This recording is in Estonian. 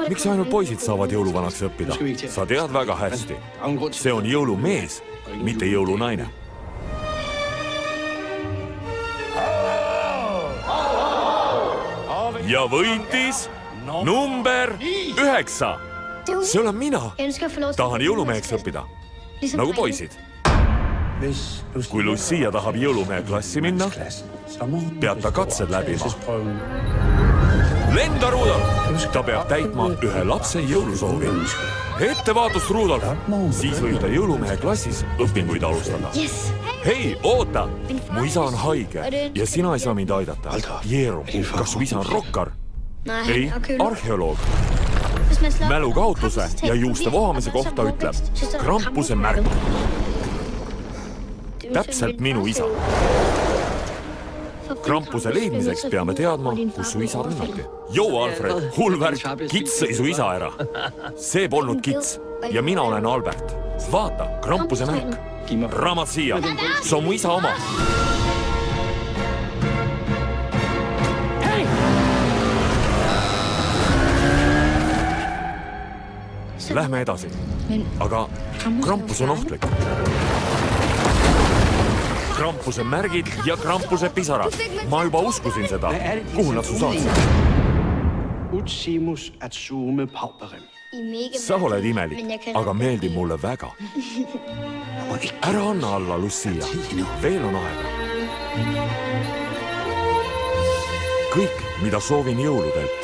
Miks ainult poisid saavad jõuluvanaks õppida? Sa tead väga hästi. See on jõulumees, mitte jõulunaine. Ja võitis number 9. See olen mina. Tahan jõulumeheks õppida. Nagu poisid. Kui Lucia tahab jõulumehe klassi minna, peab ta katsed läbima. Lenda, Rudolf! Ta peab täitma ühe lapse jõulusoovi. Ettevaatust, Rudolf! Siis võib ta jõulumehe klassis õpinguid alustada. Hei, oota! Mu isa on haige ja sina ei saa mind aidata. Jeerum, kas su isa on rokkar? Ei, arheoloog. Mälukaotuse ja juuste vohamise kohta ütleb Krampuse märk. Täpselt minu isa. Krampuse leidmiseks peame teadma, kus su isa rünnati. Joo, Alfred, hull värk, kits sõi su isa ära. See polnud kits ja mina olen Albert. Vaata, Krampuse märk. Raamat siia, see on mu isa oma. Lähme edasi. Aga Krampus on ohtlik. Krampuse märgid ja Krampuse pisarad. Ma juba uskusin seda. Kuhu nad su saadsid? Sa oled imelik, aga meeldib mulle väga. Ära anna alla, Lucia. Veel on aega. Kõik, mida soovin jõuludelt,